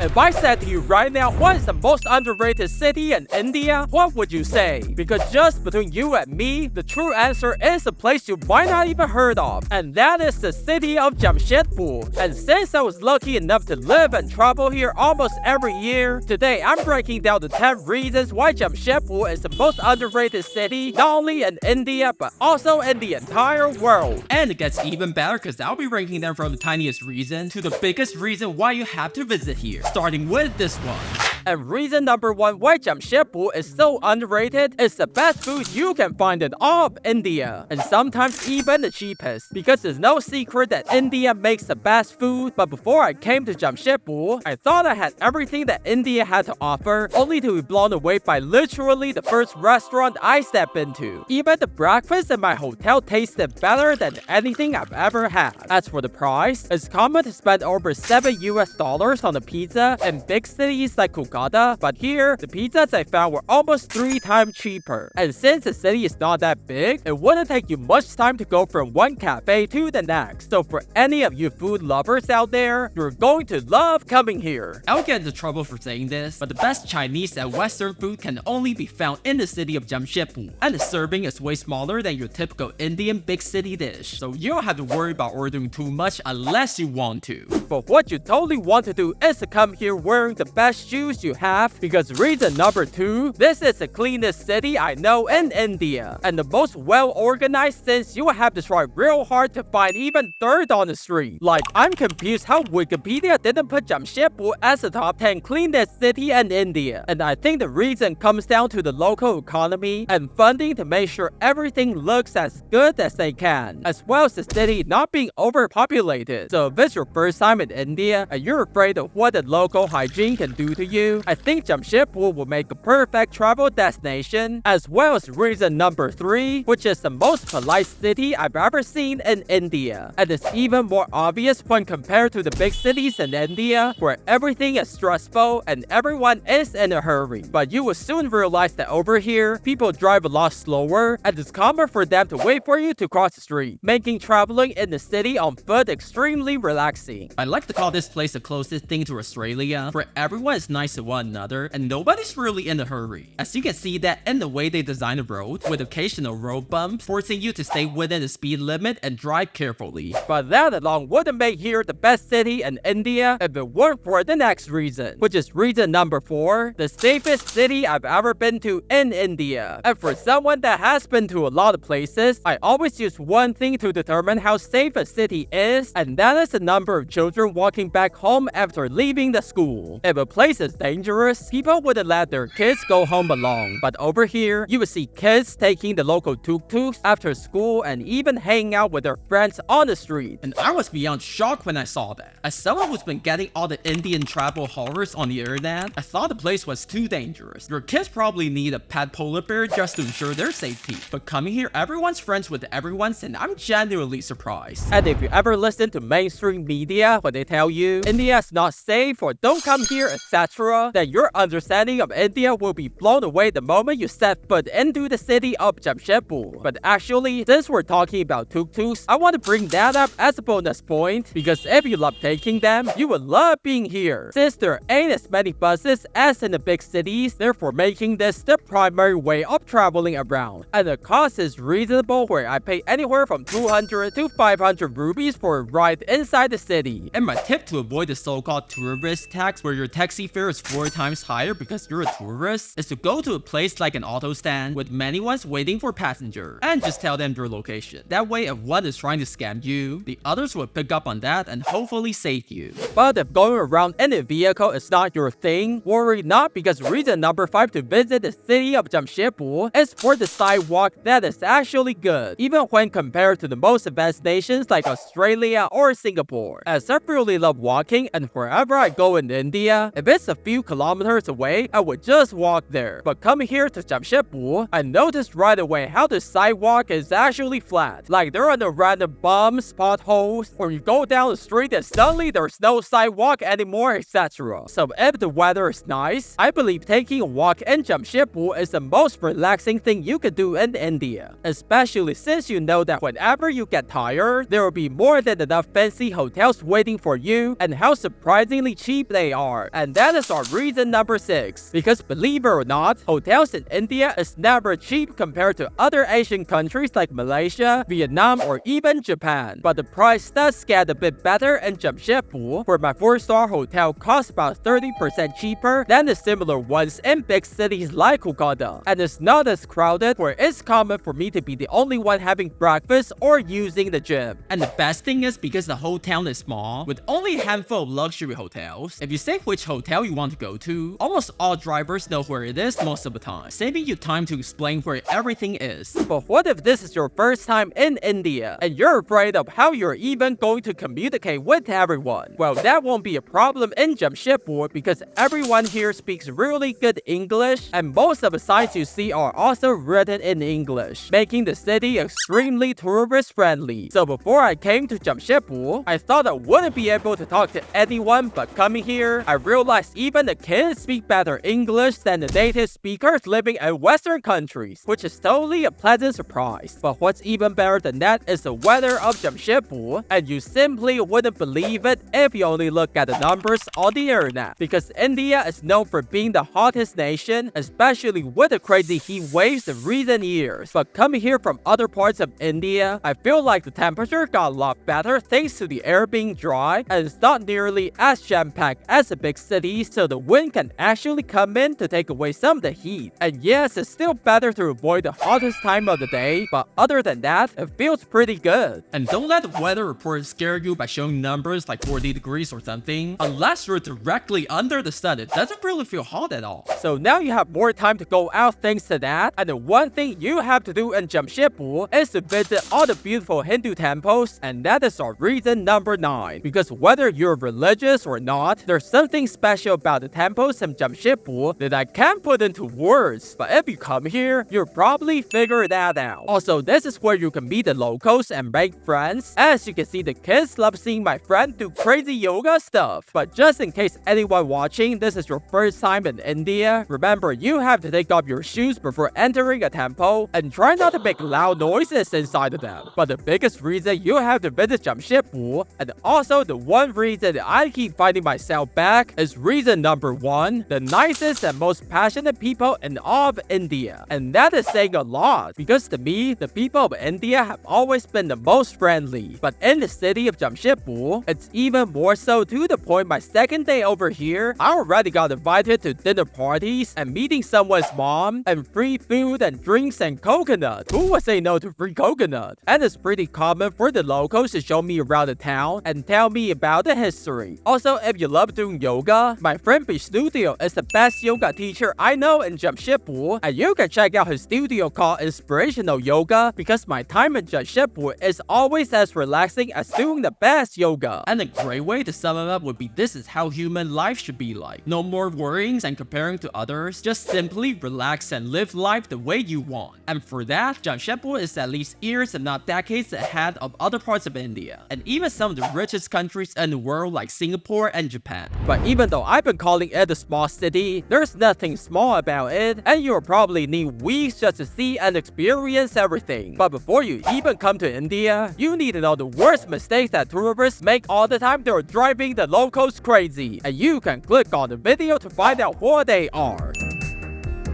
If I said to you right now, what is the most underrated city in India, what would you say? Because just between you and me, the true answer is a place you might not even heard of, and that is the city of Jamshedpur. And since I was lucky enough to live and travel here almost every year, today I'm breaking down the 10 reasons why Jamshedpur is the most underrated city, not only in India, but also in the entire world. And it gets even better because I'll be ranking them from the tiniest reason to the biggest reason why you have to visit here. Starting with this one. And reason number 1 why Jamshedpur is so underrated is the best food you can find in all of India, and sometimes even the cheapest, because it's no secret that India makes the best food. But before I came to Jamshedpur, I thought I had everything that India had to offer, only to be blown away by literally the first restaurant I stepped into. Even the breakfast in my hotel tasted better than anything I've ever had. As for the price, it's common to spend over $7 on a pizza in big cities like Kolkata, but here, the pizzas I found were almost 3 times cheaper. And since the city is not that big, it wouldn't take you much time to go from one cafe to the next. So for any of you food lovers out there, you're going to love coming here. I'll get into trouble for saying this, but the best Chinese and Western food can only be found in the city of Jamshedpur, and the serving is way smaller than your typical Indian big city dish, so you don't have to worry about ordering too much unless you want to. But what you totally want to do is to come here wearing the best shoes you have, because reason number 2, this is the cleanest city I know in India, and the most well organized, since you have to try real hard to find even dirt on the street. Like, I'm confused how Wikipedia didn't put Jamshedpur as the top 10 cleanest city in India, and I think the reason comes down to the local economy and funding to make sure everything looks as good as they can, as well as the city not being overpopulated. So if it's your first time in India and you're afraid of what the local hygiene can do to you, I think Jamshedpur will make a perfect travel destination. As well as reason number 3, which is the most polite city I've ever seen in India, and it's even more obvious when compared to the big cities in India, where everything is stressful and everyone is in a hurry. But you will soon realize that over here, people drive a lot slower, and it's common for them to wait for you to cross the street, making traveling in the city on foot extremely relaxing. I like to call this place the closest thing to Australia, where everyone is nice to one another and nobody's really in a hurry. As you can see that in the way they design the road, with occasional road bumps, forcing you to stay within the speed limit and drive carefully. But that alone wouldn't make here the best city in India if it weren't for the next reason, which is reason number 4, the safest city I've ever been to in India. And for someone that has been to a lot of places, I always use one thing to determine how safe a city is, and that is the number of children walking back home after leaving the school. If a place is dangerous, people wouldn't let their kids go home alone. But over here, you would see kids taking the local tuk-tuks after school and even hanging out with their friends on the street. And I was beyond shocked when I saw that. As someone who's been getting all the Indian travel horrors on the internet, I thought the place was too dangerous. Your kids probably need a pet polar bear just to ensure their safety. But coming here, everyone's friends with everyone's, and I'm genuinely surprised. And if you ever listen to mainstream media when they tell you India is not safe or don't come here, etc., then your understanding of India will be blown away the moment you set foot into the city of Jamshedpur. But actually, since we're talking about tuk-tuks, I want to bring that up as a bonus point, because if you love taking them, you will love being here. Since there ain't as many buses as in the big cities, therefore making this the primary way of traveling around. And the cost is reasonable, where I pay anywhere from 200 to 500 rupees for a ride inside the city. And my tip to avoid the so-called tourist tax, where your taxi fare is 4 times higher because you're a tourist, is to go to a place like an auto stand with many ones waiting for passengers, and just tell them your location. That way, if one is trying to scam you, the others will pick up on that and hopefully save you. But if going around in a vehicle is not your thing, worry not, because reason number 5 to visit the city of Jamshedpur is for the sidewalk that is actually good, even when compared to the most advanced nations like Australia or Singapore. As I really love walking, and wherever I go in India, if it's a few few kilometers away, I would just walk there. But coming here to Jamshedpur, I noticed right away how the sidewalk is actually flat. Like there are no random bumps, potholes, or you go down the street and suddenly there's no sidewalk anymore, etc. So if the weather is nice, I believe taking a walk in Jamshedpur is the most relaxing thing you could do in India. Especially since you know that whenever you get tired, there will be more than enough fancy hotels waiting for you and how surprisingly cheap they are. And that is our reason number 6. Because believe it or not, hotels in India is never cheap compared to other Asian countries like Malaysia, Vietnam, or even Japan. But the price does get a bit better in Jamshedpur, where my 4-star hotel costs about 30% cheaper than the similar ones in big cities like Kolkata. And it's not as crowded, where it's common for me to be the only one having breakfast or using the gym. And the best thing is because the whole town is small, with only a handful of luxury hotels, if you say which hotel you want to go to, almost all drivers know where it is most of the time, saving you time to explain where everything is. But what if this is your first time in India, and you're afraid of how you're even going to communicate with everyone? Well, that won't be a problem in Jamshedpur because everyone here speaks really good English, and most of the signs you see are also written in English, making the city extremely tourist friendly. So before I came to Jamshedpur, I thought I wouldn't be able to talk to anyone, but coming here, I realized even the kids speak better English than the native speakers living in Western countries, which is totally a pleasant surprise. But what's even better than that is the weather of Jamshedpur, and you simply wouldn't believe it if you only look at the numbers on the internet. Because India is known for being the hottest nation, especially with the crazy heat waves in recent years. But coming here from other parts of India, I feel like the temperature got a lot better thanks to the air being dry, and it's not nearly as jam-packed as the big cities, so the wind can actually come in to take away some of the heat. And yes, it's still better to avoid the hottest time of the day, but other than that, it feels pretty good. And don't let the weather report scare you by showing numbers like 40 degrees or something. Unless you're directly under the sun, it doesn't really feel hot at all. So now you have more time to go out thanks to that, and the one thing you have to do in Jamshedpur is to visit all the beautiful Hindu temples, and that is our reason number 9. Because whether you're religious or not, there's something special about the temples in Jamshedpur that I can't put into words, but if you come here, you'll probably figure that out. Also, this is where you can meet the locals and make friends. As you can see, the kids love seeing my friend do crazy yoga stuff. But just in case anyone watching this is your first time in India, remember you have to take off your shoes before entering a temple and try not to make loud noises inside of them. But the biggest reason you have to visit Jamshedpur, and also the one reason I keep finding myself back, is reason number 1, the nicest and most passionate people in all of India. And that is saying a lot, because to me, the people of India have always been the most friendly. But in the city of Jamshedpur, it's even more so, to the point my second day over here, I already got invited to dinner parties and meeting someone's mom, and free food and drinks and coconut. Who would say no to free coconut? And it's pretty common for the locals to show me around the town and tell me about the history. Also, if you love doing yoga, my friend Studio is the best yoga teacher I know in Jamshedpur, and you can check out his studio called Inspirational Yoga, because my time in Jamshedpur is always as relaxing as doing the best yoga. And a great way to sum it up would be this is how human life should be like. No more worryings and comparing to others, just simply relax and live life the way you want. And for that, Jamshedpur is at least years and not decades ahead of other parts of India, and even some of the richest countries in the world like Singapore and Japan. But even though I've been calling it a small city, there's nothing small about it, and you'll probably need weeks just to see and experience everything. But before you even come to India, you need to know the worst mistakes that tourists make all the time they're driving the locals crazy, and you can click on the video to find out what they are.